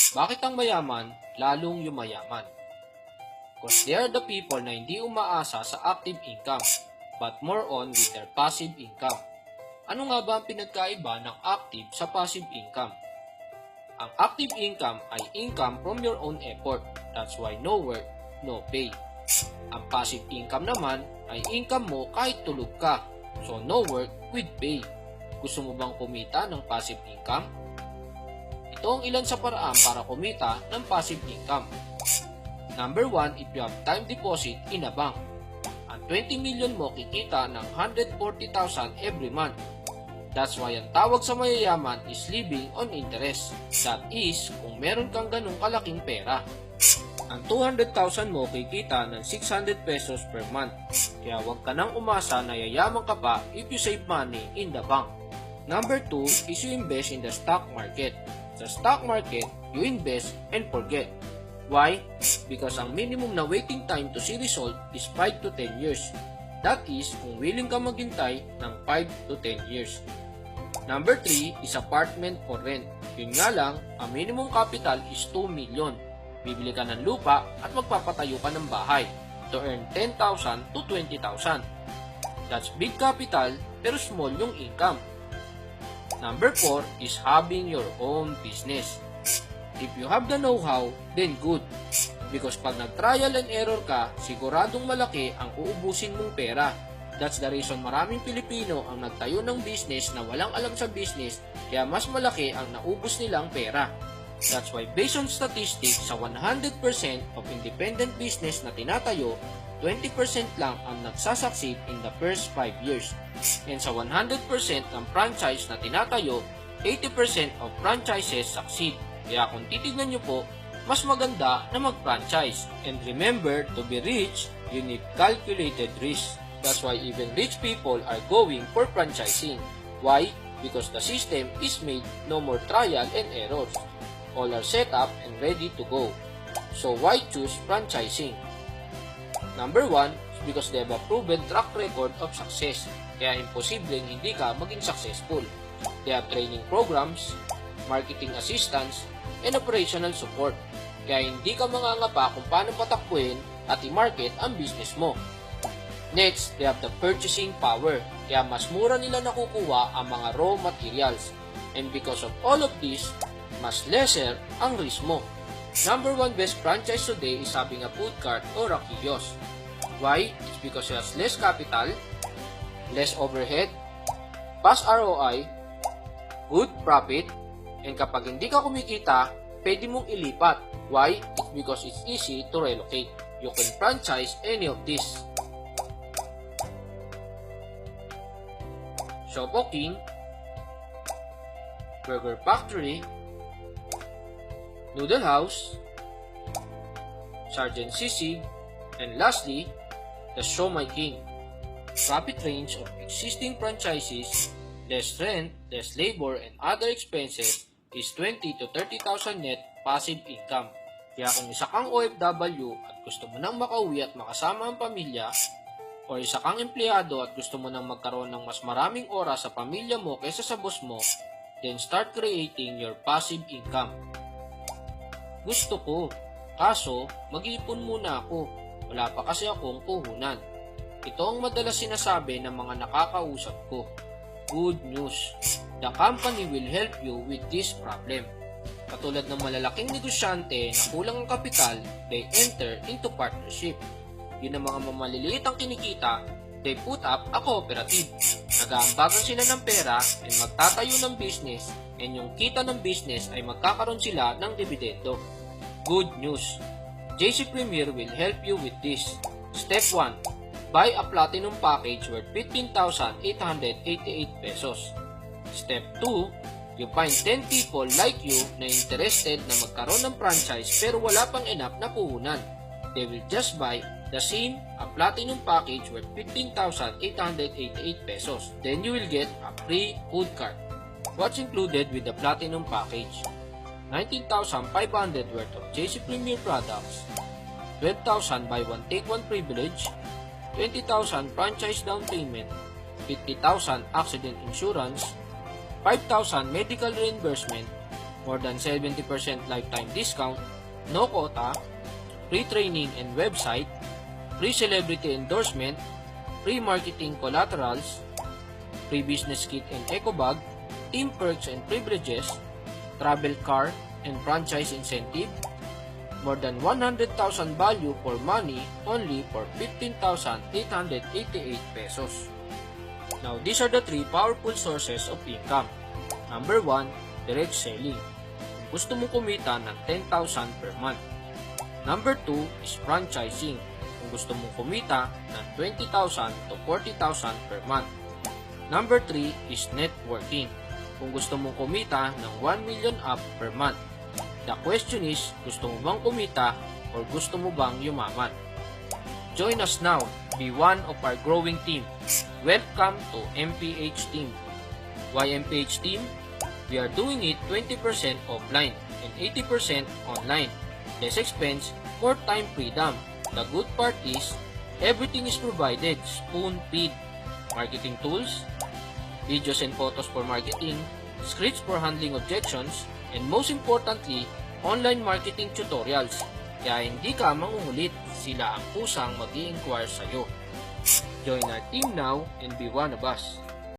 Bakit ang mayaman lalong yumayaman? Because they are the people na hindi umaasa sa active income, but more on with their passive income. Ano nga ba ang pinagkaiba ng active sa passive income? Ang active income ay income from your own effort. That's why no work, no pay. Ang passive income naman ay income mo kahit tulog ka. So no work with pay. Gusto mo bang kumita ng passive income? Ito ang ilan sa paraan para kumita ng passive income. Number 1, if you have time deposit in a bank. Ang 20 million mo kikita ng 140,000 every month. That's why ang tawag sa mayayaman is living on interest. That is, kung meron kang ganung kalaking pera. Ang 200,000 mo kikita ng 600 pesos per month. Kaya huwag ka nang umasa na yayaman ka pa if you save money in the bank. Number 2 is you invest in the stock market. Sa stock market, you invest and forget. Why? Because ang minimum na waiting time to see result is 5 to 10 years. That is, kung willing ka maghintay ng 5 to 10 years. Number 3 is apartment for rent. Yun nga lang, ang minimum capital is 2 million. Bibili ka ng lupa at magpapatayo ka ng bahay to earn 10,000 to 20,000. That's big capital pero small yung income. Number 4 is having your own business. If you have the know-how, then good. Because pag nag-trial and error ka, siguradong malaki ang uubusin mong pera. That's the reason maraming Pilipino ang nagtayo ng business na walang alam sa business, kaya mas malaki ang naubos nilang pera. That's why based on statistics, sa 100% of independent business na tinatayo, 20% lang ang nagsasucceed in the first 5 years. And sa 100% ng franchise na tinatayo, 80% of franchises succeed. Kaya kung titignan nyo po, mas maganda na mag-franchise. And remember, to be rich, you need calculated risk. That's why even rich people are going for franchising. Why? Because the system is made no more trial and errors. All are set up and ready to go. So why choose franchising? Number 1 is because they have a proven track record of success. Kaya imposibleng hindi ka maging successful. They have training programs, marketing assistance, and operational support. Kaya hindi ka mangangapa kung paano patakbuhin at i-market ang business mo. Next, they have the purchasing power. Kaya mas mura nila nakukuha ang mga raw materials. And because of all of this, mas lesser ang risk mo. Number 1 best franchise today is having a food cart or a kiosk. Why? It's because it has less capital, less overhead, fast ROI, good profit, and kapag hindi ka kumikita, pwede mong ilipat. Why? It's because it's easy to relocate. You can franchise any of this. Shoppo King, Burger Factory, Noodle House, Sergeant Sisig, and lastly, the Shomai King. Profit range of existing franchises, less rent, less labor, and other expenses is 20 to 30,000 net passive income. Kaya kung isa kang OFW at gusto mo nang makauwi at makasama ang pamilya, o isa kang empleyado at gusto mo nang magkaroon ng mas maraming oras sa pamilya mo kaysa sa boss mo, then start creating your passive income. Gusto ko, kaso mag-iipon muna ako. Wala pa kasi akong puhunan. Ito ang madalas sinasabi ng mga nakakausap ko. Good news. The company will help you with this problem. Katulad ng malalaking negosyante na kulang ang kapital, they enter into partnership. Yun ang mga mamaliliit ang kinikita, they put up a cooperative. Nag-aambagan sila ng pera and magtatayo ng business, and yung kita ng business ay magkakaroon sila ng dividendo. Good news. JC Premier will help you with this. Step 1. Buy a platinum package worth 15,888 pesos. Step 2. You find 10 people like you na interested na magkaroon ng franchise pero wala pang enough na puhunan. They will just buy the same a platinum package worth 15,888 pesos. Then you will get a free food cart. What's included with the platinum package? 19,500 worth of JC Premier products, 12,000 buy one take one privilege, 20,000 franchise down payment, 50,000 accident insurance, 5,000 medical reimbursement, more than 70% lifetime discount, no quota, free training and website, free celebrity endorsement, free marketing collaterals, free business kit and eco bag, team perks and privileges, travel car and franchise incentive, more than 100,000 value for money only for 15,888 pesos. Now, these are the three powerful sources of income. Number 1, direct selling. Kung gusto mo kumita ng 10,000 per month. Number 2 is franchising. Kung gusto mo kumita ng 20,000 to 40,000 per month. Number 3 is networking. Kung gusto mong kumita ng 1 million up per month. The question is, gusto mo bang kumita or gusto mo bang yumaman? Join us now. Be one of our growing team. Welcome to MPH Team. Why MPH Team? We are doing it 20% offline and 80% online. Less expense, more time freedom. The good part is, everything is provided spoon-feed. Marketing tools, videos and photos for marketing, scripts for handling objections, and most importantly, online marketing tutorials. Kaya hindi ka mangungulit, sila ang kusang mag-i-inquire sa'yo. Join our team now and be one of us.